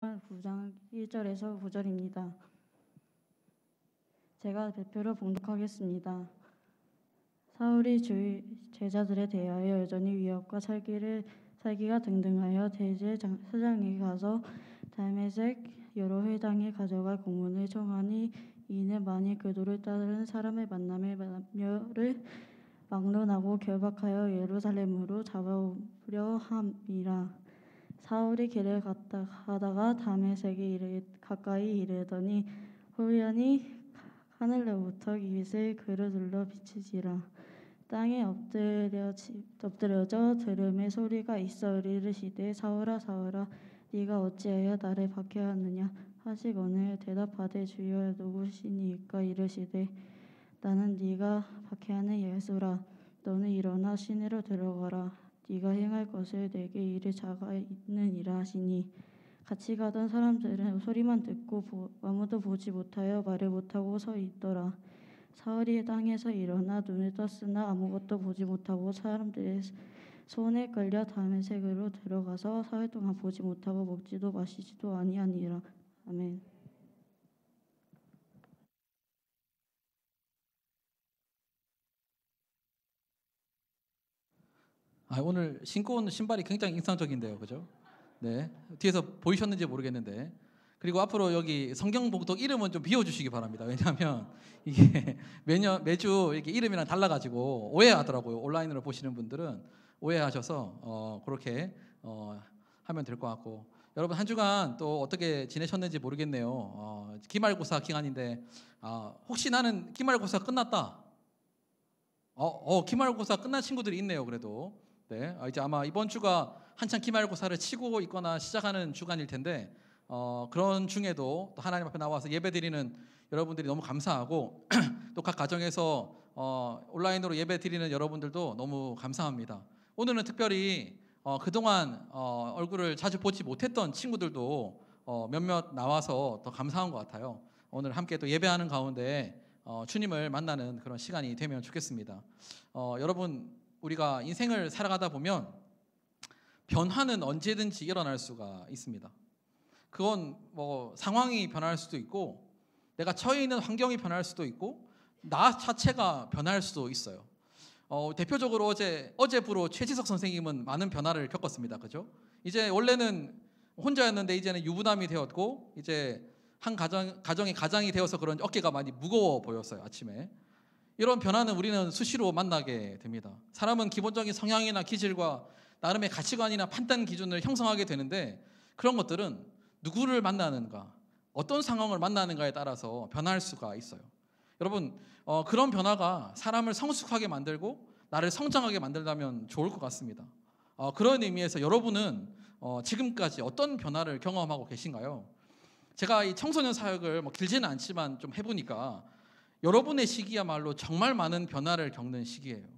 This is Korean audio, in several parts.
9장 1절에서 9절입니다. 제가 대표로 봉독하겠습니다. 사울이 주의 제자들에 대하여 여전히 위협과 살기가 등등하여 대제사장에게 가서 다메섹 여러 회당에 가져갈 공문을 청하니 이는 만일 그도를 따르는 사람의 만멸을 막론하고 결박하여 예루살렘으로 잡아오려 함이라. 사울이 길을 가다가 다메섹에 가까이 이르더니 후련히 하늘로부터 빛을 그를 둘러 비치지라. 땅에 엎드려져 들음의 소리가 있어 이르시되 사울아 사울아 네가 어찌하여 나를 박해하느냐 하시거늘 대답하되 주여 누구시니까 이르시되 나는 네가 박해하는 예수라. 너는 일어나 시내로 들어가라. 네가 행할 것을 내게 이를 자가 있느니라 하시니 같이 가던 사람들은 소리만 듣고 아무도 보지 못하여 말을 못하고 서 있더라. 사울이 땅에서 일어나 눈을 떴으나 아무것도 보지 못하고 사람들의 손에 끌려 다메섹으로 들어가서 사흘 동안 보지 못하고 먹지도 마시지도 아니하니라. 아멘. 오늘 신고 온 신발이 굉장히 인상적인데요, 그죠? 네, 뒤에서 보이셨는지 모르겠는데, 그리고 앞으로 여기 성경 봉독 이름은 좀 비워주시기 바랍니다. 왜냐하면 이게 매주 이렇게 이름이랑 달라가지고 오해하더라고요. 온라인으로 보시는 분들은 오해하셔서 그렇게 하면 될 것 같고, 여러분 한 주간 또 어떻게 지내셨는지 모르겠네요. 기말고사 기간인데 혹시 나는 기말고사 끝났다. 기말고사 끝난 친구들이 있네요. 그래도 네, 이제 아마 이번 주가 한창 기말고사를 치고 있거나 시작하는 주간일 텐데 그런 중에도 또 하나님 앞에 나와서 예배드리는 여러분들이 너무 감사하고 또 각 가정에서 온라인으로 예배드리는 여러분들도 너무 감사합니다. 오늘은 특별히 그동안 얼굴을 자주 보지 못했던 친구들도 몇몇 나와서 더 감사한 것 같아요. 오늘 함께 또 예배하는 가운데 주님을 만나는 그런 시간이 되면 좋겠습니다. 여러분, 우리가 인생을 살아가다 보면 변화는 언제든지 일어날 수가 있습니다. 그건 뭐 상황이 변할 수도 있고 내가 처해 있는 환경이 변할 수도 있고 나 자체가 변할 수도 있어요. 대표적으로 어제부로 최지석 선생님은 많은 변화를 겪었습니다. 그죠? 이제 원래는 혼자였는데 이제는 유부남이 되었고 이제 한 가정이 가장이 되어서 그런 어깨가 많이 무거워 보였어요. 아침에 이런 변화는 우리는 수시로 만나게 됩니다. 사람은 기본적인 성향이나 기질과 나름의 가치관이나 판단 기준을 형성하게 되는데 그런 것들은 누구를 만나는가, 어떤 상황을 만나는가에 따라서 변할 수가 있어요. 여러분, 그런 변화가 사람을 성숙하게 만들고 나를 성장하게 만들다면 좋을 것 같습니다. 그런 의미에서 여러분은 지금까지 어떤 변화를 경험하고 계신가요? 제가 이 청소년 사역을 길지는 않지만 좀 해보니까 여러분의 시기야말로 정말 많은 변화를 겪는 시기예요.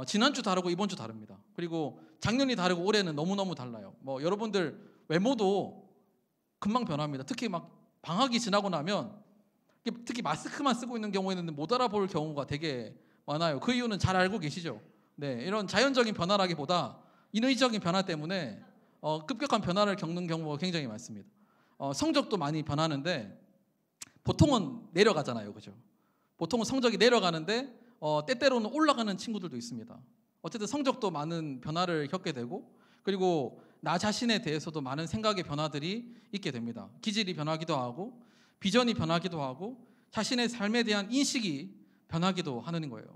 지난주 다르고 이번 주 다릅니다. 그리고 작년이 다르고 올해는 너무너무 달라요. 여러분들 외모도 금방 변합니다. 특히 방학이 지나고 나면 특히 마스크만 쓰고 있는 경우에는 못 알아볼 경우가 되게 많아요. 그 이유는 잘 알고 계시죠? 네, 이런 자연적인 변화라기보다 인위적인 변화 때문에 급격한 변화를 겪는 경우가 굉장히 많습니다. 성적도 많이 변하는데 보통은 내려가잖아요. 그죠? 보통은 성적이 내려가는데 때때로는 올라가는 친구들도 있습니다. 어쨌든 성적도 많은 변화를 겪게 되고 그리고 나 자신에 대해서도 많은 생각의 변화들이 있게 됩니다. 기질이 변하기도 하고 비전이 변하기도 하고 자신의 삶에 대한 인식이 변하기도 하는 거예요.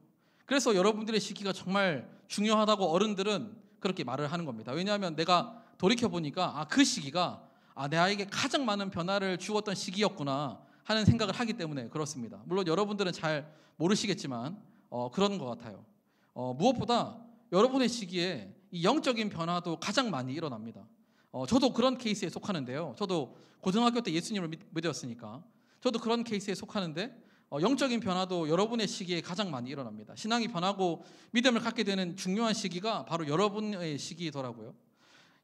그래서 여러분들의 시기가 정말 중요하다고 어른들은 그렇게 말을 하는 겁니다. 왜냐하면 내가 돌이켜보니까 그 시기가 내게 가장 많은 변화를 주었던 시기였구나 하는 생각을 하기 때문에 그렇습니다. 물론 여러분들은 잘 모르시겠지만 그런 것 같아요. 무엇보다 여러분의 시기에 이 영적인 변화도 가장 많이 일어납니다. 저도 그런 케이스에 속하는데요. 저도 고등학교 때 예수님을 믿었으니까 저도 그런 케이스에 속하는데 영적인 변화도 여러분의 시기에 가장 많이 일어납니다. 신앙이 변하고 믿음을 갖게 되는 중요한 시기가 바로 여러분의 시기더라고요.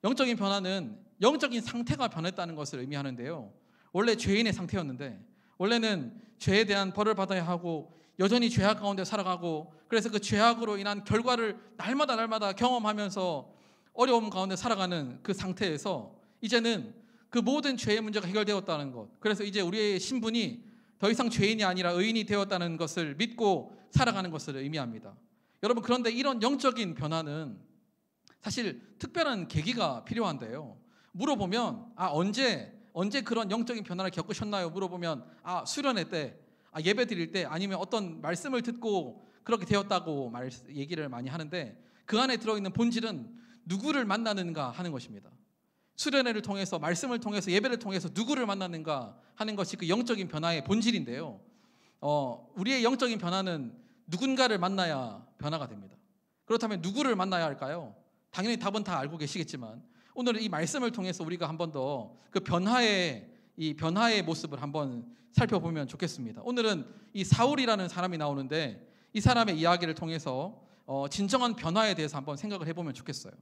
영적인 변화는 영적인 상태가 변했다는 것을 의미하는데요. 원래 죄인의 상태였는데 원래는 죄에 대한 벌을 받아야 하고 여전히 죄악 가운데 살아가고 그래서 그 죄악으로 인한 결과를 날마다 경험하면서 어려움 가운데 살아가는 그 상태에서 이제는 그 모든 죄의 문제가 해결되었다는 것. 그래서 이제 우리의 신분이 더 이상 죄인이 아니라 의인이 되었다는 것을 믿고 살아가는 것을 의미합니다. 여러분, 그런데 이런 영적인 변화는 사실 특별한 계기가 필요한데요. 물어보면 언제 그런 영적인 변화를 겪으셨나요? 물어보면 수련회 때, 예배 드릴 때, 아니면 어떤 말씀을 듣고 그렇게 되었다고 얘기를 많이 하는데, 그 안에 들어있는 본질은 누구를 만나는가 하는 것입니다. 수련회를 통해서, 말씀을 통해서, 예배를 통해서 누구를 만나는가 하는 것이 그 영적인 변화의 본질인데요. 우리의 영적인 변화는 누군가를 만나야 변화가 됩니다. 그렇다면 누구를 만나야 할까요? 당연히 답은 다 알고 계시겠지만 오늘은 이 말씀을 통해서 우리가 한 번 더 그 변화의 모습을 한번 살펴보면 좋겠습니다. 오늘은 이 사울이라는 사람이 나오는데 이 사람의 이야기를 통해서 진정한 변화에 대해서 한번 생각을 해보면 좋겠어요.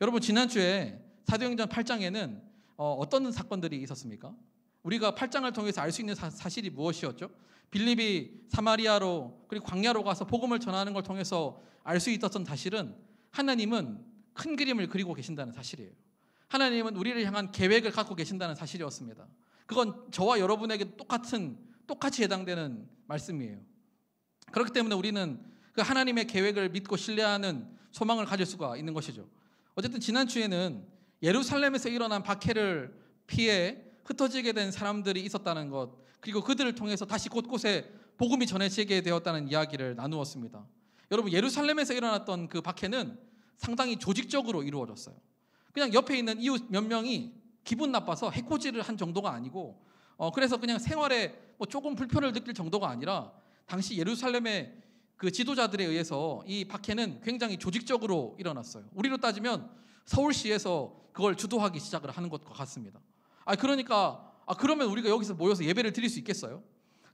여러분, 지난주에 사도행전 8장에는 어떤 사건들이 있었습니까? 우리가 8장을 통해서 알 수 있는 사실이 무엇이었죠? 빌립이 사마리아로 그리고 광야로 가서 복음을 전하는 걸 통해서 알 수 있었던 사실은 하나님은 큰 그림을 그리고 계신다는 사실이에요. 하나님은 우리를 향한 계획을 갖고 계신다는 사실이었습니다. 그건 저와 여러분에게 똑같이 해당되는 말씀이에요. 그렇기 때문에 우리는 그 하나님의 계획을 믿고 신뢰하는 소망을 가질 수가 있는 것이죠. 어쨌든 지난주에는 예루살렘에서 일어난 박해를 피해 흩어지게 된 사람들이 있었다는 것, 그리고 그들을 통해서 다시 곳곳에 복음이 전해지게 되었다는 이야기를 나누었습니다. 여러분, 예루살렘에서 일어났던 그 박해는 상당히 조직적으로 이루어졌어요. 그냥 옆에 있는 이웃 몇 명이 기분 나빠서 해코지를 한 정도가 아니고, 그래서 그냥 생활에 조금 불편을 느낄 정도가 아니라 당시 예루살렘의 그 지도자들에 의해서 이 박해는 굉장히 조직적으로 일어났어요. 우리로 따지면 서울시에서 그걸 주도하기 시작을 하는 것과 같습니다. 그러면 우리가 여기서 모여서 예배를 드릴 수 있겠어요?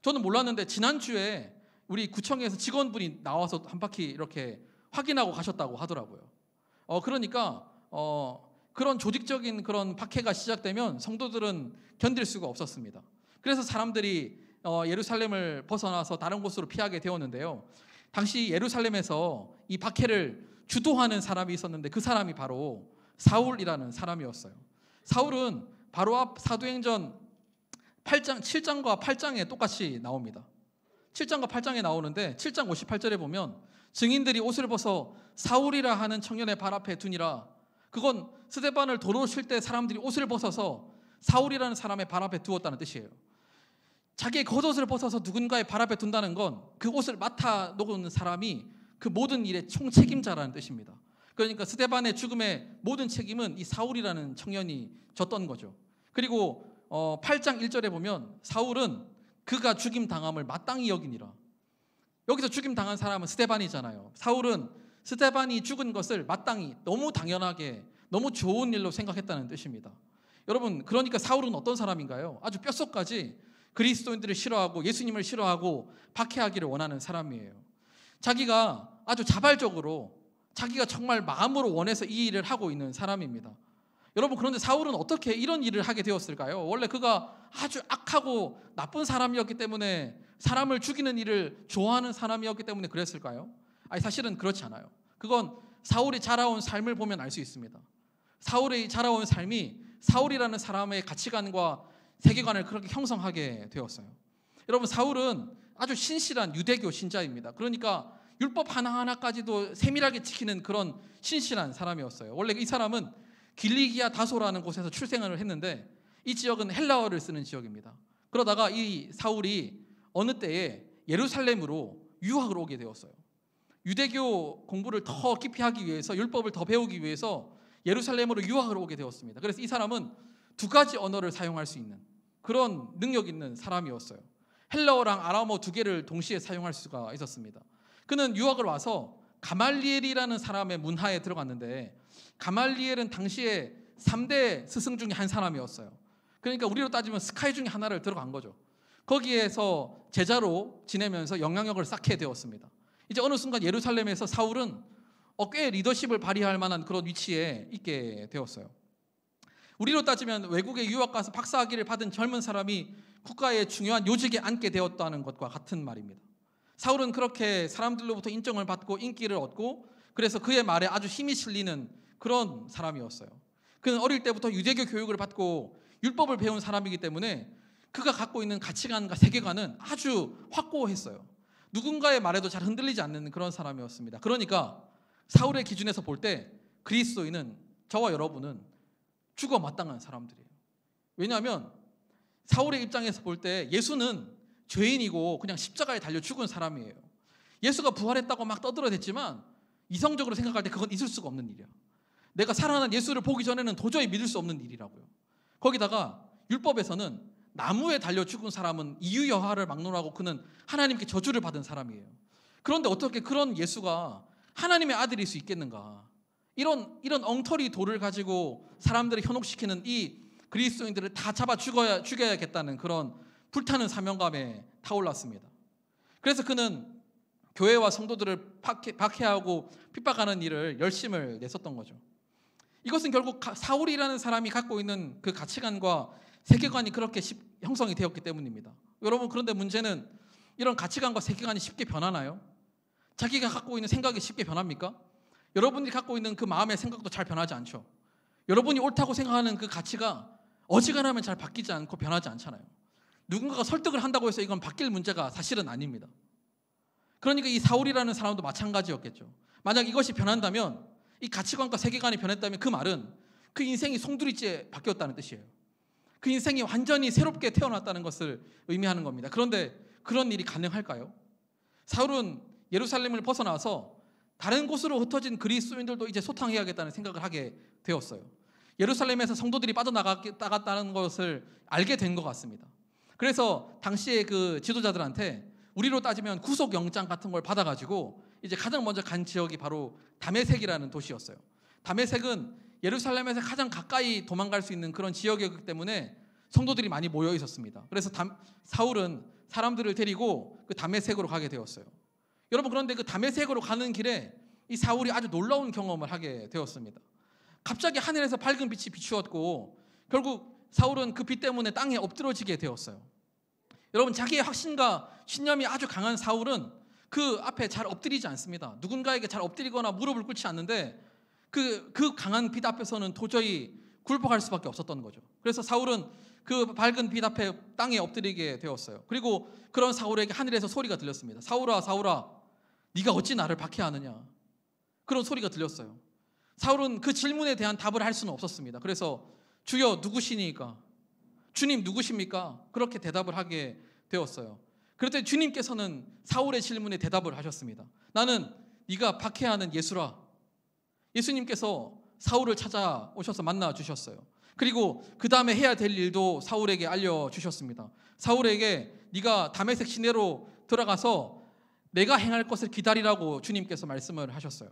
저는 몰랐는데 지난주에 우리 구청에서 직원분이 나와서 한 바퀴 이렇게 확인하고 가셨다고 하더라고요. 그런 조직적인 그런 박해가 시작되면 성도들은 견딜 수가 없었습니다. 그래서 사람들이 예루살렘을 벗어나서 다른 곳으로 피하게 되었는데요. 당시 예루살렘에서 이 박해를 주도하는 사람이 있었는데 그 사람이 바로 사울이라는 사람이었어요. 사울은 바로 앞 사도행전 7장과 8장에 똑같이 나옵니다. 7장과 8장에 나오는데 7장 58절에 보면 증인들이 옷을 벗어 사울이라 하는 청년의 발 앞에 두니라. 그건 스데반을 도로 칠 때 사람들이 옷을 벗어서 사울이라는 사람의 발 앞에 두었다는 뜻이에요. 자기의 겉옷을 벗어서 누군가의 발 앞에 둔다는 건 그 옷을 맡아 놓은 사람이 그 모든 일의 총책임자라는 뜻입니다. 그러니까 스데반의 죽음의 모든 책임은 이 사울이라는 청년이 졌던 거죠. 그리고 8장 1절에 보면 사울은 그가 죽임당함을 마땅히 여기니라. 여기서 죽임당한 사람은 스데반이잖아요. 사울은 스데반이 죽은 것을 마땅히, 너무 당연하게, 너무 좋은 일로 생각했다는 뜻입니다. 여러분, 그러니까 사울은 어떤 사람인가요? 아주 뼛속까지 그리스도인들을 싫어하고 예수님을 싫어하고 박해하기를 원하는 사람이에요. 자기가 아주 자발적으로, 자기가 정말 마음으로 원해서 이 일을 하고 있는 사람입니다. 여러분, 그런데 사울은 어떻게 이런 일을 하게 되었을까요? 원래 그가 아주 악하고 나쁜 사람이었기 때문에, 사람을 죽이는 일을 좋아하는 사람이었기 때문에 그랬을까요? 사실은 그렇지 않아요. 그건 사울이 자라온 삶을 보면 알 수 있습니다. 사울이 자라온 삶이 사울이라는 사람의 가치관과 세계관을 그렇게 형성하게 되었어요. 여러분, 사울은 아주 신실한 유대교 신자입니다. 그러니까 율법 하나하나까지도 세밀하게 지키는 그런 신실한 사람이었어요. 원래 이 사람은 길리기아 다소라는 곳에서 출생을 했는데 이 지역은 헬라어를 쓰는 지역입니다. 그러다가 이 사울이 어느 때에 예루살렘으로 유학을 오게 되었어요. 유대교 공부를 더 깊이 하기 위해서, 율법을 더 배우기 위해서 예루살렘으로 유학을 오게 되었습니다. 그래서 이 사람은 두 가지 언어를 사용할 수 있는 그런 능력 있는 사람이었어요. 헬라어랑 아람어 두 개를 동시에 사용할 수가 있었습니다. 그는 유학을 와서 가말리엘이라는 사람의 문화에 들어갔는데, 가말리엘은 당시에 3대 스승 중에 한 사람이었어요. 그러니까 우리로 따지면 스카이 중에 하나를 들어간 거죠. 거기에서 제자로 지내면서 영향력을 쌓게 되었습니다. 이제 어느 순간 예루살렘에서 사울은 꽤 리더십을 발휘할 만한 그런 위치에 있게 되었어요. 우리로 따지면 외국에 유학 가서 박사학위를 받은 젊은 사람이 국가의 중요한 요직에 앉게 되었다는 것과 같은 말입니다. 사울은 그렇게 사람들로부터 인정을 받고 인기를 얻고, 그래서 그의 말에 아주 힘이 실리는 그런 사람이었어요. 그는 어릴 때부터 유대교 교육을 받고 율법을 배운 사람이기 때문에 그가 갖고 있는 가치관과 세계관은 아주 확고했어요. 누군가의 말에도 잘 흔들리지 않는 그런 사람이었습니다. 그러니까 사울의 기준에서 볼 때 그리스도인은, 저와 여러분은 죽어 마땅한 사람들이에요. 왜냐하면 사울의 입장에서 볼 때 예수는 죄인이고 그냥 십자가에 달려 죽은 사람이에요. 예수가 부활했다고 막 떠들어댔지만 이성적으로 생각할 때 그건 있을 수가 없는 일이야. 내가 살아난 예수를 보기 전에는 도저히 믿을 수 없는 일이라고요. 거기다가 율법에서는 나무에 달려 죽은 사람은 이유여하를 막론하고 그는 하나님께 저주를 받은 사람이에요. 그런데 어떻게 그런 예수가 하나님의 아들일 수 있겠는가? 이런 엉터리 도를 가지고 사람들을 현혹시키는 이 그리스도인들을 다 잡아 죽여야겠다는 그런 불타는 사명감에 타올랐습니다. 그래서 그는 교회와 성도들을 박해하고 핍박하는 일을 열심을 냈었던 거죠. 이것은 결국 사울이라는 사람이 갖고 있는 그 가치관과 세계관이 그렇게 형성이 되었기 때문입니다. 여러분, 그런데 문제는 이런 가치관과 세계관이 쉽게 변하나요? 자기가 갖고 있는 생각이 쉽게 변합니까? 여러분들이 갖고 있는 그 마음의 생각도 잘 변하지 않죠. 여러분이 옳다고 생각하는 그 가치가 어지간하면 잘 바뀌지 않고 변하지 않잖아요. 누군가가 설득을 한다고 해서 이건 바뀔 문제가 사실은 아닙니다. 그러니까 이 사울이라는 사람도 마찬가지였겠죠. 만약 이것이 변한다면, 이 가치관과 세계관이 변했다면 그 말은 그 인생이 송두리째 바뀌었다는 뜻이에요. 그 인생이 완전히 새롭게 태어났다는 것을 의미하는 겁니다. 그런데 그런 일이 가능할까요? 사울은 예루살렘을 벗어나서 다른 곳으로 흩어진 그리스도인들도 이제 소탕해야겠다는 생각을 하게 되었어요. 예루살렘에서 성도들이 빠져나갔다는 것을 알게 된 것 같습니다. 그래서 당시에 그 지도자들한테 우리로 따지면 구속영장 같은 걸 받아가지고 이제 가장 먼저 간 지역이 바로 다메섹이라는 도시였어요. 다메섹은 예루살렘에서 가장 가까이 도망갈 수 있는 그런 지역이었기 때문에 성도들이 많이 모여 있었습니다. 그래서 사울은 사람들을 데리고 그 다메섹으로 가게 되었어요. 여러분, 그런데 그 다메섹으로 가는 길에 이 사울이 아주 놀라운 경험을 하게 되었습니다. 갑자기 하늘에서 밝은 빛이 비추었고 결국 사울은 그 빛 때문에 땅에 엎드러지게 되었어요. 여러분, 자기의 확신과 신념이 아주 강한 사울은 그 앞에 잘 엎드리지 않습니다. 누군가에게 잘 엎드리거나 무릎을 꿇지 않는데 그 강한 빛 앞에서는 도저히 굴복할 수밖에 없었던 거죠. 그래서 사울은 그 밝은 빛 앞에 땅에 엎드리게 되었어요. 그리고 그런 사울에게 하늘에서 소리가 들렸습니다. 사울아, 사울아, 네가 어찌 나를 박해하느냐? 그런 소리가 들렸어요. 사울은 그 질문에 대한 답을 할 수는 없었습니다. 그래서 주여 누구시니까? 주님 누구십니까? 그렇게 대답을 하게 되었어요. 그랬더니 주님께서는 사울의 질문에 대답을 하셨습니다. 나는 네가 박해하는 예수라. 예수님께서 사울을 찾아오셔서 만나 주셨어요. 그리고 그 다음에 해야 될 일도 사울에게 알려주셨습니다. 사울에게 네가 다메섹 시내로 들어가서 내가 행할 것을 기다리라고 주님께서 말씀을 하셨어요.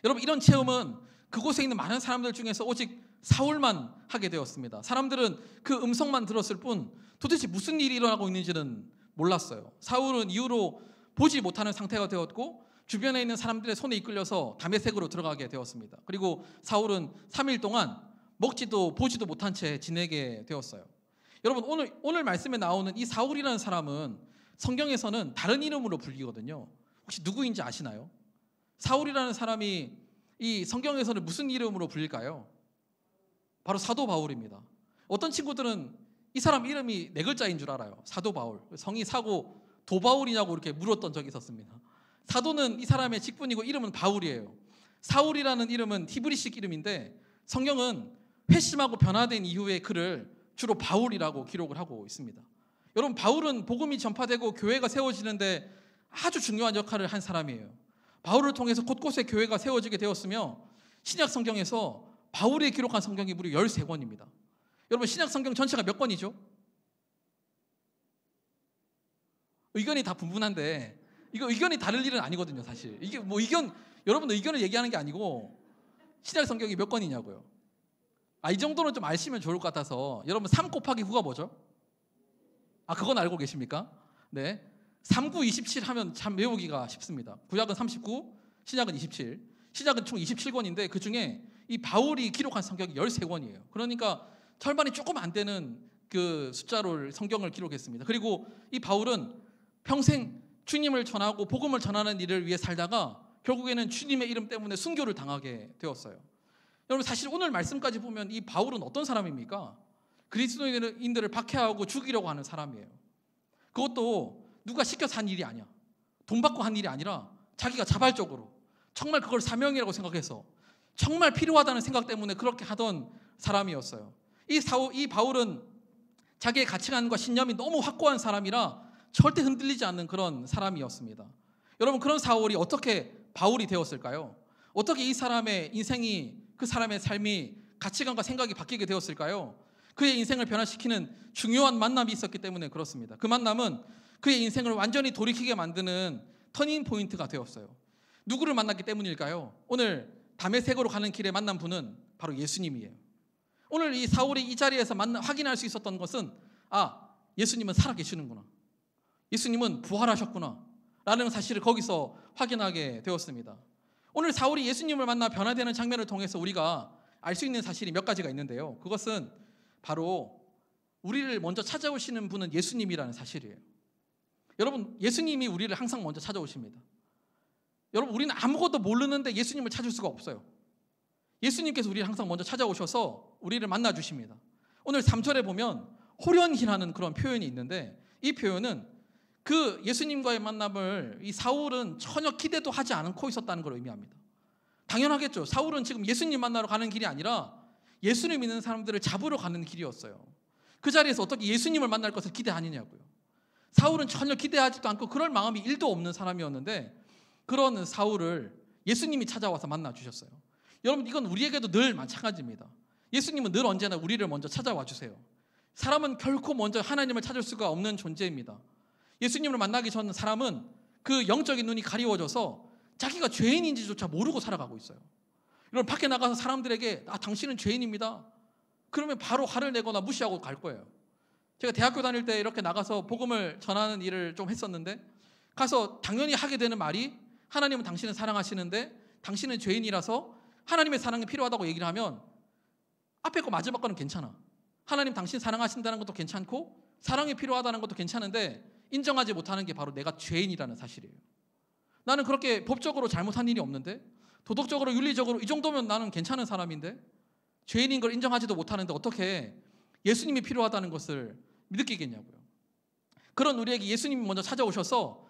여러분, 이런 체험은 그곳에 있는 많은 사람들 중에서 오직 사울만 하게 되었습니다. 사람들은 그 음성만 들었을 뿐 도대체 무슨 일이 일어나고 있는지는 몰랐어요. 사울은 이후로 보지 못하는 상태가 되었고 주변에 있는 사람들의 손에 이끌려서 다메섹으로 들어가게 되었습니다. 그리고 사울은 3일 동안 먹지도 보지도 못한 채 지내게 되었어요. 여러분, 오늘 말씀에 나오는 이 사울이라는 사람은 성경에서는 다른 이름으로 불리거든요. 혹시 누구인지 아시나요? 사울이라는 사람이 이 성경에서는 무슨 이름으로 불릴까요? 바로 사도 바울입니다. 어떤 친구들은 이 사람 이름이 4글자인 줄 알아요. 사도 바울. 성이 사고 도바울이냐고 이렇게 물었던 적이 있었습니다. 사도는 이 사람의 직분이고 이름은 바울이에요. 사울이라는 이름은 히브리식 이름인데 성경은 회심하고 변화된 이후의 그를 주로 바울이라고 기록을 하고 있습니다. 여러분, 바울은 복음이 전파되고 교회가 세워지는데 아주 중요한 역할을 한 사람이에요. 바울을 통해서 곳곳에 교회가 세워지게 되었으며 신약 성경에서 바울이 기록한 성경이 무려 13권입니다. 여러분, 신약 성경 전체가 몇 권이죠? 의견이 다 분분한데 이거 의견이 다를 일은 아니거든요, 사실. 이게 뭐 여러분 의견을 얘기하는 게 아니고 신약 성경이 몇 권이냐고요. 이 정도는 좀 아시면 좋을 것 같아서. 여러분, 3 곱하기 9가 뭐죠? 그건 알고 계십니까? 네. 3, 9, 27 하면 참 외우기가 쉽습니다. 구약은 39, 신약은 27. 신약은 총 27권인데 그 중에 이 바울이 기록한 성경이 13권이에요. 그러니까 절반이 조금 안 되는 그 숫자로 성경을 기록했습니다. 그리고 이 바울은 평생 주님을 전하고 복음을 전하는 일을 위해 살다가 결국에는 주님의 이름 때문에 순교를 당하게 되었어요. 여러분, 사실 오늘 말씀까지 보면 이 바울은 어떤 사람입니까? 그리스도인들을 박해하고 죽이려고 하는 사람이에요. 그것도 누가 시켜서 한 일이 아니야. 돈 받고 한 일이 아니라 자기가 자발적으로 정말 그걸 사명이라고 생각해서 정말 필요하다는 생각 때문에 그렇게 하던 사람이었어요. 이 바울은 자기의 가치관과 신념이 너무 확고한 사람이라 절대 흔들리지 않는 그런 사람이었습니다. 여러분, 그런 사울이 어떻게 바울이 되었을까요? 어떻게 이 사람의 인생이, 그 사람의 삶이, 가치관과 생각이 바뀌게 되었을까요? 그의 인생을 변화시키는 중요한 만남이 있었기 때문에 그렇습니다. 그 만남은 그의 인생을 완전히 돌이키게 만드는 터닝 포인트가 되었어요. 누구를 만났기 때문일까요? 오늘 다메섹으로 가는 길에 만난 분은 바로 예수님이에요. 오늘 이 사울이 이 자리에서 확인할 수 있었던 것은, 예수님은 살아계시는구나, 예수님은 부활하셨구나 라는 사실을 거기서 확인하게 되었습니다. 오늘 사울이 예수님을 만나 변화되는 장면을 통해서 우리가 알 수 있는 사실이 몇 가지가 있는데요. 그것은 바로 우리를 먼저 찾아오시는 분은 예수님이라는 사실이에요. 여러분, 예수님이 우리를 항상 먼저 찾아오십니다. 여러분, 우리는 아무것도 모르는데 예수님을 찾을 수가 없어요. 예수님께서 우리를 항상 먼저 찾아오셔서 우리를 만나주십니다. 오늘 3절에 보면 호련히라는 그런 표현이 있는데, 이 표현은 그 예수님과의 만남을 이 사울은 전혀 기대도 하지 않고 있었다는 걸 의미합니다. 당연하겠죠. 사울은 지금 예수님 만나러 가는 길이 아니라 예수를 믿는 사람들을 잡으러 가는 길이었어요. 그 자리에서 어떻게 예수님을 만날 것을 기대하느냐고요. 사울은 전혀 기대하지도 않고 그럴 마음이 1도 없는 사람이었는데, 그런 사울을 예수님이 찾아와서 만나주셨어요. 여러분, 이건 우리에게도 늘 마찬가지입니다. 예수님은 늘 언제나 우리를 먼저 찾아와 주세요. 사람은 결코 먼저 하나님을 찾을 수가 없는 존재입니다. 예수님을 만나기 전 사람은 그 영적인 눈이 가리워져서 자기가 죄인인지조차 모르고 살아가고 있어요. 여러분, 밖에 나가서 사람들에게 당신은 죄인입니다, 그러면 바로 화를 내거나 무시하고 갈 거예요. 제가 대학교 다닐 때 이렇게 나가서 복음을 전하는 일을 좀 했었는데, 가서 당연히 하게 되는 말이, 하나님은 당신을 사랑하시는데 당신은 죄인이라서 하나님의 사랑이 필요하다고 얘기를 하면 앞에 거 마지막 거는 괜찮아. 하나님 당신 사랑하신다는 것도 괜찮고 사랑이 필요하다는 것도 괜찮은데 인정하지 못하는 게 바로 내가 죄인이라는 사실이에요. 나는 그렇게 법적으로 잘못한 일이 없는데, 도덕적으로 윤리적으로 이 정도면 나는 괜찮은 사람인데, 죄인인 걸 인정하지도 못하는데 어떻게 예수님이 필요하다는 것을 느끼겠냐고요. 그런 우리에게 예수님이 먼저 찾아오셔서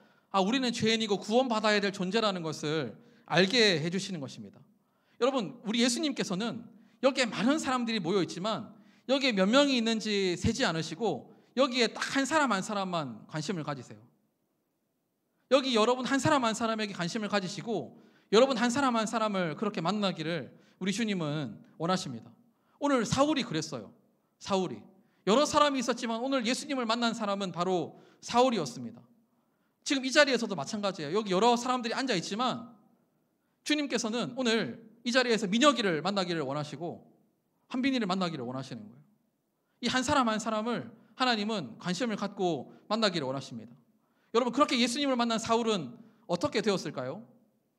우리는 죄인이고 구원받아야 될 존재라는 것을 알게 해주시는 것입니다. 여러분, 우리 예수님께서는 여기에 많은 사람들이 모여 있지만 여기에 몇 명이 있는지 세지 않으시고 여기에 딱 한 사람 한 사람만 관심을 가지세요. 여기 여러분 한 사람 한 사람에게 관심을 가지시고 여러분 한 사람 한 사람을 그렇게 만나기를 우리 주님은 원하십니다. 오늘 사울이 그랬어요. 사울이 여러 사람이 있었지만 오늘 예수님을 만난 사람은 바로 사울이었습니다. 지금 이 자리에서도 마찬가지예요. 여기 여러 사람들이 앉아 있지만 주님께서는 오늘 이 자리에서 민혁이를 만나기를 원하시고 한빈이를 만나기를 원하시는 거예요. 이 한 사람 한 사람을 하나님은 관심을 갖고 만나기를 원하십니다. 여러분, 그렇게 예수님을 만난 사울은 어떻게 되었을까요?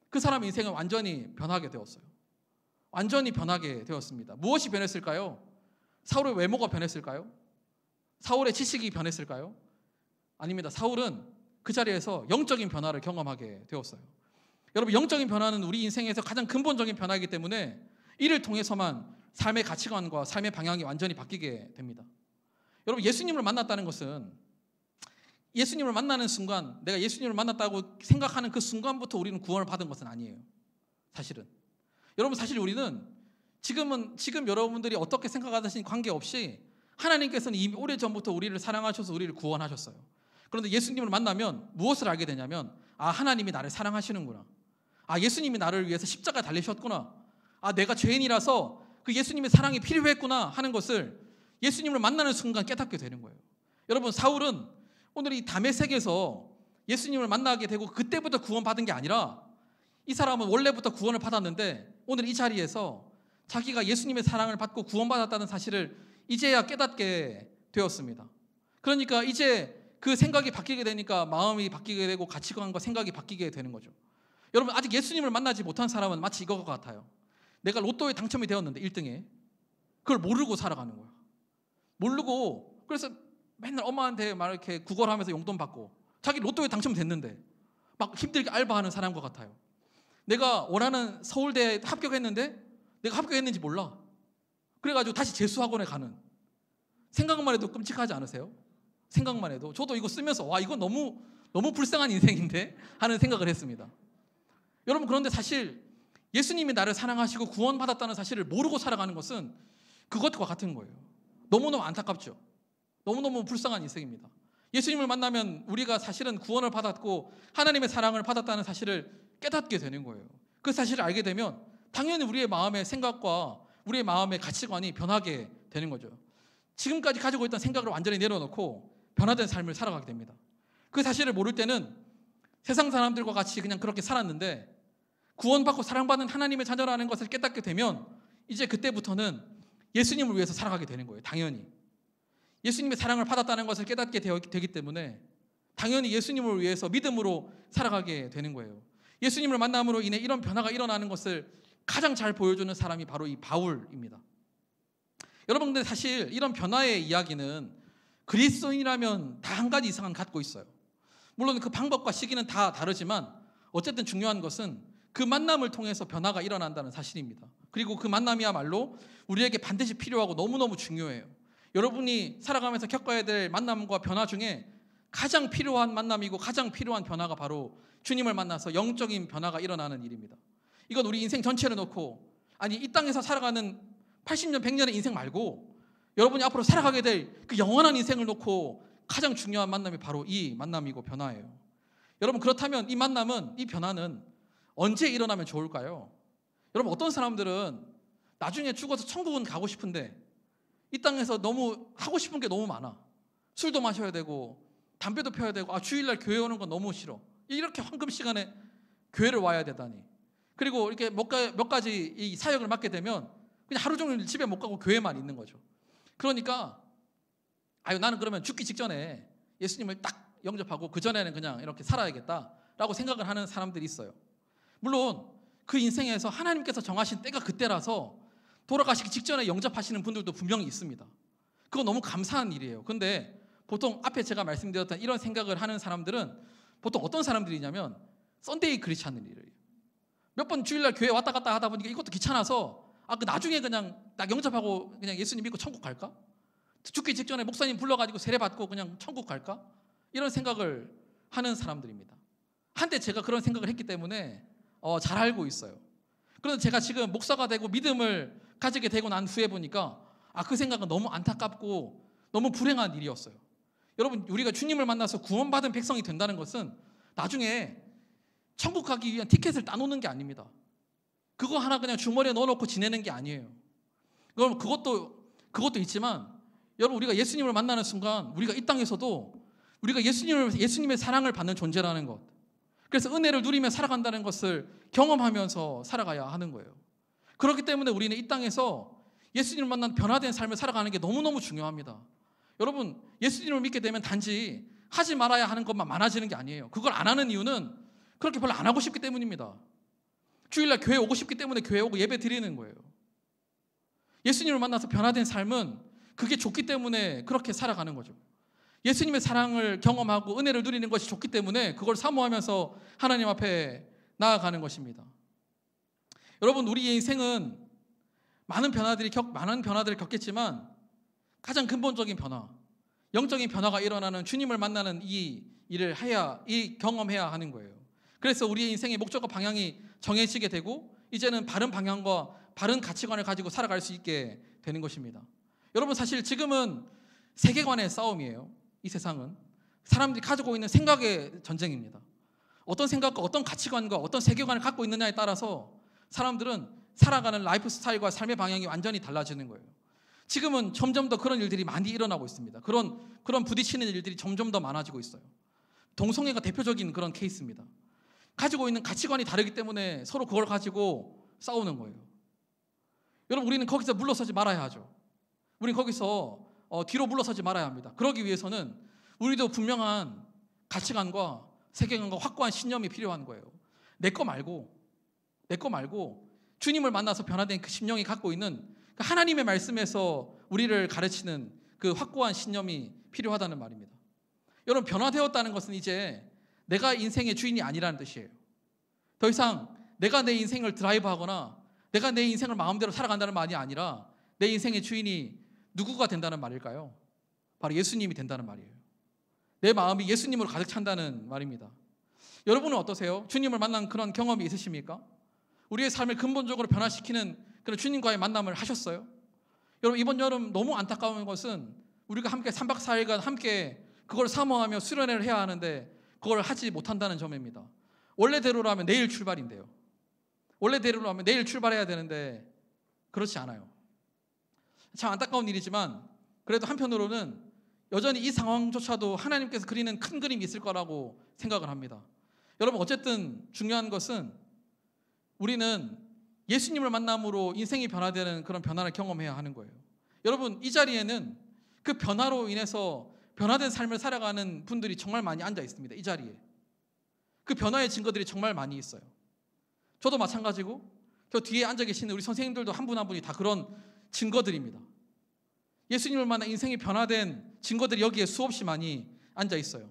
그 사람 인생은 완전히 변하게 되었어요. 완전히 변하게 되었습니다. 무엇이 변했을까요? 사울의 외모가 변했을까요? 사울의 지식이 변했을까요? 아닙니다. 사울은 그 자리에서 영적인 변화를 경험하게 되었어요. 여러분, 영적인 변화는 우리 인생에서 가장 근본적인 변화이기 때문에 이를 통해서만 삶의 가치관과 삶의 방향이 완전히 바뀌게 됩니다. 여러분, 예수님을 만났다는 것은 예수님을 만나는 순간, 내가 예수님을 만났다고 생각하는 그 순간부터 우리는 구원을 받은 것은 아니에요. 사실은 여러분, 사실 우리는 지금 여러분들이 어떻게 생각하든지 관계없이 하나님께서는 이미 오래전부터 우리를 사랑하셔서 우리를 구원하셨어요. 그런데 예수님을 만나면 무엇을 알게 되냐면, 하나님이 나를 사랑하시는구나, 예수님이 나를 위해서 십자가에 달리셨구나, 내가 죄인이라서 그 예수님의 사랑이 필요했구나 하는 것을 예수님을 만나는 순간 깨닫게 되는 거예요. 여러분, 사울은 오늘 이 다메섹에서 예수님을 만나게 되고 그때부터 구원받은 게 아니라, 이 사람은 원래부터 구원을 받았는데 오늘 이 자리에서 자기가 예수님의 사랑을 받고 구원받았다는 사실을 이제야 깨닫게 되었습니다. 그러니까 이제 그 생각이 바뀌게 되니까 마음이 바뀌게 되고 가치관과 생각이 바뀌게 되는 거죠. 여러분, 아직 예수님을 만나지 못한 사람은 마치 이거 같아요. 내가 로또에 당첨이 되었는데 1등에 그걸 모르고 살아가는 거야. 모르고, 그래서 맨날 엄마한테 막 이렇게 구걸하면서 용돈 받고, 자기 로또에 당첨됐는데 막 힘들게 알바하는 사람과 같아요. 내가 원하는 서울대에 합격했는데 내가 합격했는지 몰라. 그래가지고 다시 재수학원에 가는, 생각만 해도 끔찍하지 않으세요? 생각만 해도. 저도 이거 쓰면서 와, 이거 너무 불쌍한 인생인데 하는 생각을 했습니다. 여러분, 그런데 사실 예수님이 나를 사랑하시고 구원받았다는 사실을 모르고 살아가는 것은 그것과 같은 거예요. 너무너무 안타깝죠. 너무너무 불쌍한 인생입니다. 예수님을 만나면 우리가 사실은 구원을 받았고 하나님의 사랑을 받았다는 사실을 깨닫게 되는 거예요. 그 사실을 알게 되면 당연히 우리의 마음의 생각과 우리의 마음의 가치관이 변하게 되는 거죠. 지금까지 가지고 있던 생각을 완전히 내려놓고 변화된 삶을 살아가게 됩니다. 그 사실을 모를 때는 세상 사람들과 같이 그냥 그렇게 살았는데 구원받고 사랑받는 하나님의 자녀라는 것을 깨닫게 되면 이제 그때부터는 예수님을 위해서 살아가게 되는 거예요. 당연히 예수님의 사랑을 받았다는 것을 깨닫게 되기 때문에 당연히 예수님을 위해서 믿음으로 살아가게 되는 거예요. 예수님을 만남으로 인해 이런 변화가 일어나는 것을 가장 잘 보여주는 사람이 바로 이 바울입니다. 여러분, 근데 사실 이런 변화의 이야기는 그리스도인이라면 다 한 가지 이상은 갖고 있어요. 물론 그 방법과 시기는 다 다르지만 어쨌든 중요한 것은 그 만남을 통해서 변화가 일어난다는 사실입니다. 그리고 그 만남이야말로 우리에게 반드시 필요하고 너무너무 중요해요. 여러분이 살아가면서 겪어야 될 만남과 변화 중에 가장 필요한 만남이고 가장 필요한 변화가 바로 주님을 만나서 영적인 변화가 일어나는 일입니다. 이건 우리 인생 전체를 놓고, 아니 이 땅에서 살아가는 80년, 100년의 인생 말고 여러분이 앞으로 살아가게 될 그 영원한 인생을 놓고 가장 중요한 만남이 바로 이 만남이고 변화예요. 여러분, 그렇다면 이 만남은, 이 변화는 언제 일어나면 좋을까요? 여러분, 어떤 사람들은 나중에 죽어서 천국은 가고 싶은데 이 땅에서 너무 하고 싶은 게 너무 많아. 술도 마셔야 되고 담배도 펴야 되고 주일날 교회 오는 건 너무 싫어. 이렇게 황금 시간에 교회를 와야 되다니. 그리고 이렇게 몇 가지 이 사역을 맡게 되면 그냥 하루 종일 집에 못 가고 교회만 있는 거죠. 그러니까 나는 그러면 죽기 직전에 예수님을 딱 영접하고 그 전에는 그냥 이렇게 살아야겠다라고 생각을 하는 사람들이 있어요. 물론 그 인생에서 하나님께서 정하신 때가 그때라서 돌아가시기 직전에 영접하시는 분들도 분명히 있습니다. 그건 너무 감사한 일이에요. 근데 보통 앞에 제가 말씀드렸던 이런 생각을 하는 사람들은 보통 어떤 사람들이냐면 썬데이 크리스찬들이에요. 몇 번 주일날 교회 왔다 갔다 하다 보니까 이것도 귀찮아서 그 나중에 그냥 딱 영접하고 그냥 예수님 믿고 천국 갈까? 죽기 직전에 목사님 불러가지고 세례 받고 그냥 천국 갈까? 이런 생각을 하는 사람들입니다. 한때 제가 그런 생각을 했기 때문에 잘 알고 있어요. 그런데 제가 지금 목사가 되고 믿음을 가지게 되고 난 후에 보니까 그 생각은 너무 안타깝고 너무 불행한 일이었어요. 여러분, 우리가 주님을 만나서 구원받은 백성이 된다는 것은 나중에 천국 가기 위한 티켓을 따놓는 게 아닙니다. 그거 하나 그냥 주머니에 넣어놓고 지내는 게 아니에요. 그럼 그것도 있지만 여러분, 우리가 예수님을 만나는 순간 우리가 이 땅에서도 우리가 예수님의 사랑을 받는 존재라는 것, 그래서 은혜를 누리며 살아간다는 것을 경험하면서 살아가야 하는 거예요. 그렇기 때문에 우리는 이 땅에서 예수님을 만난 변화된 삶을 살아가는 게 너무너무 중요합니다. 여러분, 예수님을 믿게 되면 단지 하지 말아야 하는 것만 많아지는 게 아니에요. 그걸 안 하는 이유는 그렇게 별로 안 하고 싶기 때문입니다. 주일날 교회 오고 싶기 때문에 교회 오고 예배 드리는 거예요. 예수님을 만나서 변화된 삶은 그게 좋기 때문에 그렇게 살아가는 거죠. 예수님의 사랑을 경험하고 은혜를 누리는 것이 좋기 때문에 그걸 사모하면서 하나님 앞에 나아가는 것입니다. 여러분, 우리의 인생은 많은 변화들을 겪겠지만 가장 근본적인 변화, 영적인 변화가 일어나는 주님을 만나는 이 경험해야 하는 거예요. 그래서 우리의 인생의 목적과 방향이 정해지게 되고 이제는 바른 방향과 바른 가치관을 가지고 살아갈 수 있게 되는 것입니다. 여러분, 사실 지금은 세계관의 싸움이에요. 이 세상은 사람들이 가지고 있는 생각의 전쟁입니다. 어떤 생각과 어떤 가치관과 어떤 세계관을 갖고 있느냐에 따라서 사람들은 살아가는 라이프 스타일과 삶의 방향이 완전히 달라지는 거예요. 지금은 점점 더 그런 일들이 많이 일어나고 있습니다. 그런 부딪히는 일들이 점점 더 많아지고 있어요. 동성애가 대표적인 그런 케이스입니다. 가지고 있는 가치관이 다르기 때문에 서로 그걸 가지고 싸우는 거예요. 여러분, 우리는 거기서 물러서지 말아야 하죠. 우리는 거기서 뒤로 물러서지 말아야 합니다. 그러기 위해서는 우리도 분명한 가치관과 세계관과 확고한 신념이 필요한 거예요. 내 거 말고 주님을 만나서 변화된 그 심령이 갖고 있는 그 하나님의 말씀에서 우리를 가르치는 그 확고한 신념이 필요하다는 말입니다. 여러분, 변화되었다는 것은 이제 내가 인생의 주인이 아니라는 뜻이에요. 더 이상 내가 내 인생을 드라이브하거나 내가 내 인생을 마음대로 살아간다는 말이 아니라 내 인생의 주인이 누구가 된다는 말일까요? 바로 예수님이 된다는 말이에요. 내 마음이 예수님으로 가득 찬다는 말입니다. 여러분은 어떠세요? 주님을 만난 그런 경험이 있으십니까? 우리의 삶을 근본적으로 변화시키는 그런 주님과의 만남을 하셨어요? 여러분, 이번 여름 너무 안타까운 것은 우리가 함께 3박 4일간 함께 그걸 사모하며 수련회를 해야 하는데 그걸 하지 못한다는 점입니다. 원래대로라면 내일 출발인데요. 원래대로라면 내일 출발해야 되는데 그렇지 않아요. 참 안타까운 일이지만 그래도 한편으로는 여전히 이 상황조차도 하나님께서 그리는 큰 그림이 있을 거라고 생각을 합니다. 여러분, 어쨌든 중요한 것은 우리는 예수님을 만남으로 인생이 변화되는 그런 변화를 경험해야 하는 거예요. 여러분, 이 자리에는 그 변화로 인해서 변화된 삶을 살아가는 분들이 정말 많이 앉아 있습니다. 이 자리에 그 변화의 증거들이 정말 많이 있어요. 저도 마찬가지고 저 뒤에 앉아 계시는 우리 선생님들도 한 분 한 분이 다 그런 증거들입니다. 예수님을 만나 인생이 변화된 증거들이 여기에 수없이 많이 앉아 있어요.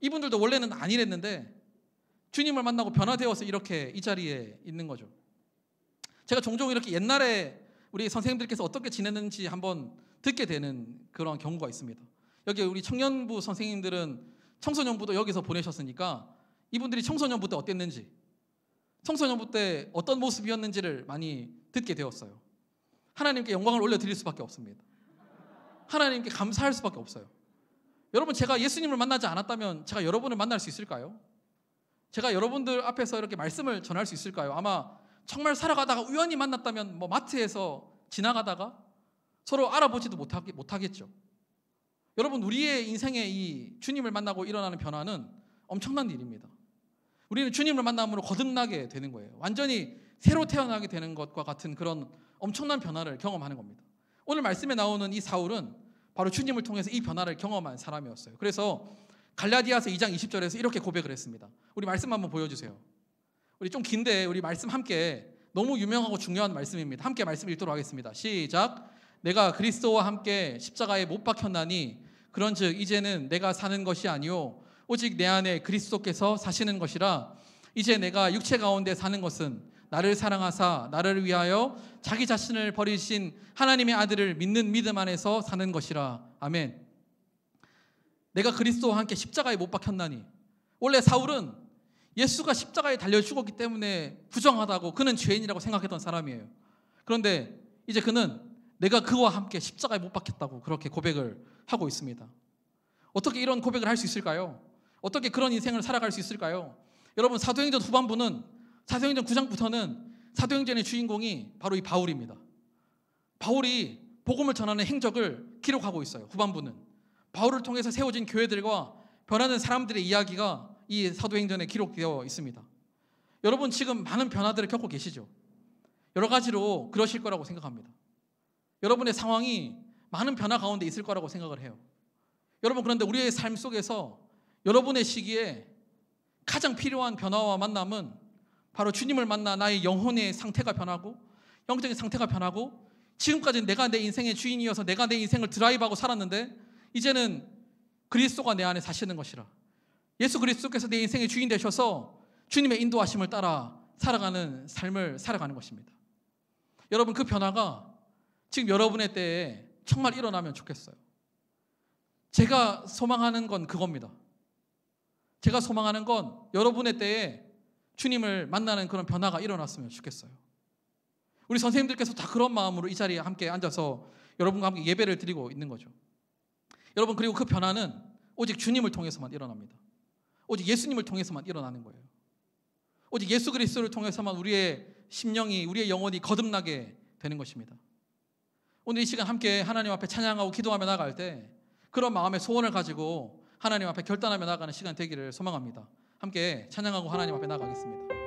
이분들도 원래는 안 이랬는데 주님을 만나고 변화되어서 이렇게 이 자리에 있는 거죠. 제가 종종 이렇게 옛날에 우리 선생님들께서 어떻게 지냈는지 한번 듣게 되는 그런 경우가 있습니다. 여기 우리 청년부 선생님들은 청소년부도 여기서 보내셨으니까 이분들이 청소년부 때 어땠는지, 청소년부 때 어떤 모습이었는지를 많이 듣게 되었어요. 하나님께 영광을 올려드릴 수밖에 없습니다. 하나님께 감사할 수밖에 없어요. 여러분, 제가 예수님을 만나지 않았다면 제가 여러분을 만날 수 있을까요? 제가 여러분들 앞에서 이렇게 말씀을 전할 수 있을까요? 아마 정말 살아가다가 우연히 만났다면 뭐 마트에서 지나가다가 서로 알아보지도 못하겠죠. 여러분, 우리의 인생에 이 주님을 만나고 일어나는 변화는 엄청난 일입니다. 우리는 주님을 만남으로 거듭나게 되는 거예요. 완전히 새로 태어나게 되는 것과 같은 그런 엄청난 변화를 경험하는 겁니다. 오늘 말씀에 나오는 이 사울은 바로 주님을 통해서 이 변화를 경험한 사람이었어요. 그래서 갈라디아서 2장 20절에서 이렇게 고백을 했습니다. 우리 말씀 한번 보여주세요. 우리 좀 긴데 우리 말씀 함께, 너무 유명하고 중요한 말씀입니다. 함께 말씀 읽도록 하겠습니다. 시작. 내가 그리스도와 함께 십자가에 못 박혔나니 그런즉 이제는 내가 사는 것이 아니요 오직 내 안에 그리스도께서 사시는 것이라. 이제 내가 육체 가운데 사는 것은 나를 사랑하사 나를 위하여 자기 자신을 버리신 하나님의 아들을 믿는 믿음 안에서 사는 것이라. 아멘. 내가 그리스도와 함께 십자가에 못 박혔나니. 원래 사울은 예수가 십자가에 달려 죽었기 때문에 부정하다고, 그는 죄인이라고 생각했던 사람이에요. 그런데 이제 그는 내가 그와 함께 십자가에 못 박혔다고 그렇게 고백을 하고 있습니다. 어떻게 이런 고백을 할 수 있을까요? 어떻게 그런 인생을 살아갈 수 있을까요? 여러분, 사도행전 후반부는, 사도행전 9장부터는 사도행전의 주인공이 바로 이 바울입니다. 바울이 복음을 전하는 행적을 기록하고 있어요. 후반부는 바울을 통해서 세워진 교회들과 변하는 사람들의 이야기가 이 사도행전에 기록되어 있습니다. 여러분, 지금 많은 변화들을 겪고 계시죠? 여러 가지로 그러실 거라고 생각합니다. 여러분의 상황이 많은 변화 가운데 있을 거라고 생각을 해요. 여러분, 그런데 우리의 삶 속에서 여러분의 시기에 가장 필요한 변화와 만남은 바로 주님을 만나 나의 영혼의 상태가 변하고 영적인 상태가 변하고, 지금까지는 내가 내 인생의 주인이어서 내가 내 인생을 드라이브하고 살았는데 이제는 그리스도가 내 안에 사시는 것이라. 예수 그리스도께서 내 인생의 주인 되셔서 주님의 인도하심을 따라 살아가는 삶을 살아가는 것입니다. 여러분, 그 변화가 지금 여러분의 때에 정말 일어나면 좋겠어요. 제가 소망하는 건 그겁니다. 제가 소망하는 건 여러분의 때에 주님을 만나는 그런 변화가 일어났으면 좋겠어요. 우리 선생님들께서 다 그런 마음으로 이 자리에 함께 앉아서 여러분과 함께 예배를 드리고 있는 거죠. 여러분, 그리고 그 변화는 오직 주님을 통해서만 일어납니다. 오직 예수님을 통해서만 일어나는 거예요. 오직 예수 그리스도를 통해서만 우리의 심령이, 우리의 영혼이 거듭나게 되는 것입니다. 오늘 이 시간 함께 하나님 앞에 찬양하고 기도하며 나갈 때 그런 마음의 소원을 가지고 하나님 앞에 결단하며 나가는 시간 되기를 소망합니다. 함께 찬양하고 하나님 앞에 나가겠습니다.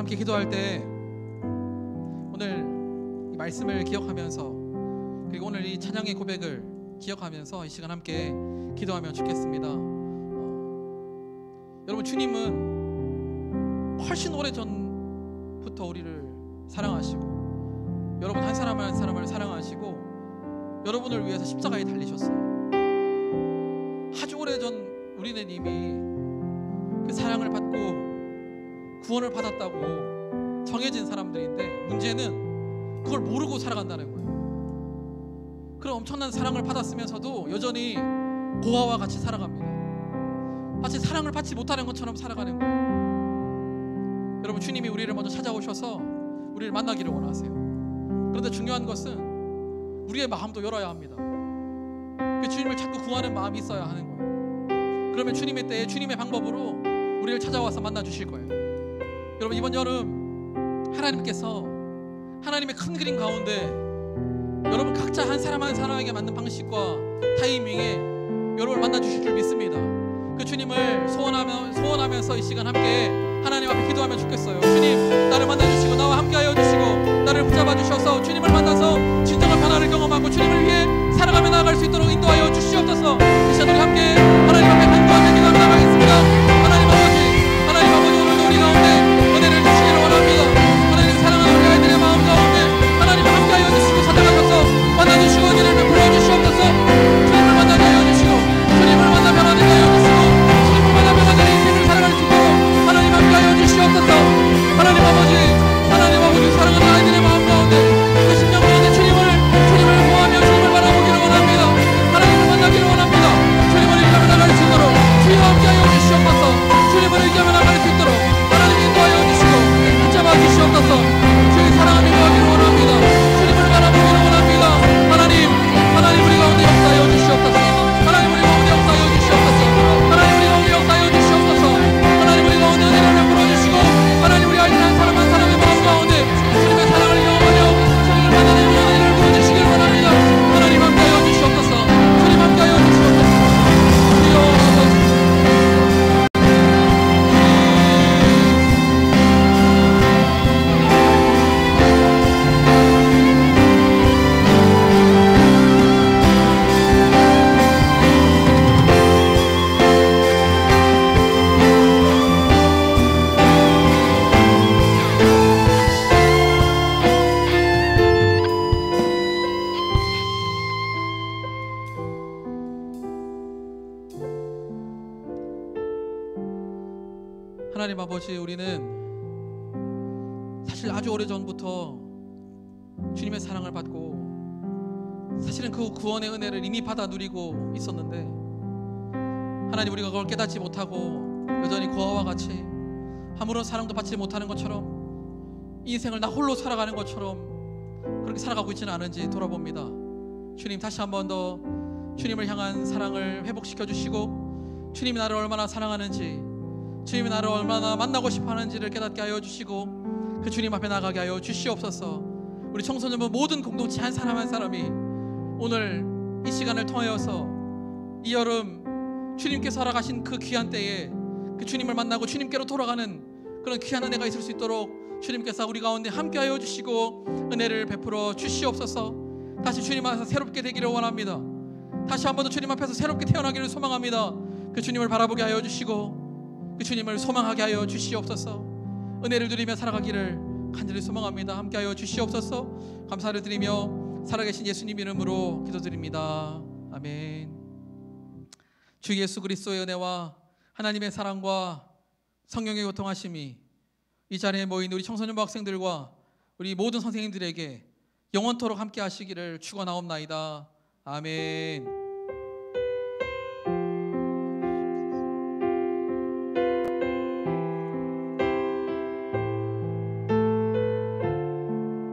함께 기도할 때 오늘 이 말씀을 기억하면서 그리고 오늘 이 찬양의 고백을 기억하면서 이 시간 함께 기도하면 좋겠습니다. 여러분, 주님은 훨씬 오래전부터 우리를 사랑하시고 여러분 한 사람 한 사람을 사랑하시고 여러분을 위해서 십자가에 달리셨어요. 아주 오래전 우리는 이미 그 사랑을 받고 구원을 받았다고 정해진 사람들인데, 문제는 그걸 모르고 살아간다는 거예요. 그런 엄청난 사랑을 받았으면서도 여전히 고아와 같이 살아갑니다. 마치 사랑을 받지 못하는 것처럼 살아가는 거예요. 여러분, 주님이 우리를 먼저 찾아오셔서 우리를 만나기를 원하세요. 그런데 중요한 것은 우리의 마음도 열어야 합니다. 그 주님을 자꾸 구하는 마음이 있어야 하는 거예요. 그러면 주님의 때에 주님의 방법으로 우리를 찾아와서 만나 주실 거예요. 여러분, 이번 여름 하나님께서 하나님의 큰 그림 가운데 여러분 각자 한 사람 한 사람에게 맞는 방식과 타이밍에 여러분을 만나 주실 줄 믿습니다. 그 주님을 소원하면서 이 시간 함께 하나님 앞에 기도하면 좋겠어요. 주님, 나를 만나 주시고 나와 함께하여 주시고 나를 붙잡아 주셔서 주님을 만나서 진정한 변화를 경험하고 주님을 위해 살아가며 나아갈 수 있도록 인도하여 주시옵소서. 이 시간 우리 함께 하나님 앞에 간구하며 기도하며 나가겠습니다. 하나님 아버지, 오늘도 우리 가운데 은혜를 주시기를 원합니다. 하나님, 사랑하는 우리 아이들의 마음 가운데 하나님 함께하여 주시고 찾아가셔서 만나 주시고 은혜를 베풀어 주시옵소서. 주님을 만나게 하여 주시고 주님을 만나 변화되게 하여 주시고 주님을 만나 변화되는 인생을 살아갈 수 있도록 하나님 함께하여 주시옵소서. 하나님 아버지, 사랑하는 아이들의 마음 가운데 그 심령 가운데 주님을 구하며 주님을 바라보기를 원합니다. 하나님을 만나기를 원합니다. 주님을 의지하며 나갈 수 있도록 주여 함께하여 주시옵소서. 주님을 의지하며 나갈 수 있도록 하나님 인도하여 주시고 붙잡아 주시옵소서. 주의 사랑을 인도하기를 원합니다. 주님을 바라보기를 원합니다. 하나님 우리 가운데 역사하여 주시옵소서. 하나님 우리 가운데 역사하여 주시옵소서. 하나님 우리 가운데 역사하여 주시옵소서. 하나님 우리 가운데 은혜를 베풀어 주시고 하나님 우리 아이들 한 사람 한 사람의 마음 가운데 주님의 사랑을 경험하며 주님을 만나는 은혜를 부어주시기를 원합니다. 하나님 함께하여 주시옵소서. 주님 함께하여 주시옵소서. 하나님 아버지, 우리는 사실 아주 오래전부터 주님의 사랑을 받고 사실은 그 구원의 은혜를 이미 받아 누리고 있었는데, 하나님 우리가 그걸 깨닫지 못하고 여전히 고아와 같이 아무런 사랑도 받지 못하는 것처럼 인생을 나 홀로 살아가는 것처럼 그렇게 살아가고 있지는 않은지 돌아봅니다. 주님, 다시 한 번 더 주님을 향한 사랑을 회복시켜 주시고 주님이 나를 얼마나 사랑하는지, 주님이 나를 얼마나 만나고 싶어 하는지를 깨닫게 하여 주시고 그 주님 앞에 나가게 하여 주시옵소서. 우리 청소년부 모든 공동체 한 사람 한 사람이 오늘 이 시간을 통하여서 이 여름 주님께서 허락하신 그 귀한 때에 그 주님을 만나고 주님께로 돌아가는 그런 귀한 은혜가 있을 수 있도록 주님께서 우리 가운데 함께 하여 주시고 은혜를 베풀어 주시옵소서. 다시 주님 앞에서 새롭게 되기를 원합니다. 다시 한 번 더 주님 앞에서 새롭게 태어나기를 소망합니다. 그 주님을 바라보게 하여 주시고 그 주님을 소망하게 하여 주시옵소서. 은혜를 누리며 살아가기를 간절히 소망합니다. 함께하여 주시옵소서. 감사를 드리며 살아계신 예수님 이름으로 기도드립니다. 아멘. 주 예수 그리스도의 은혜와 하나님의 사랑과 성령의 교통하심이 이 자리에 모인 우리 청소년부 학생들과 우리 모든 선생님들에게 영원토록 함께 하시기를 축원하옵나이다. 아멘.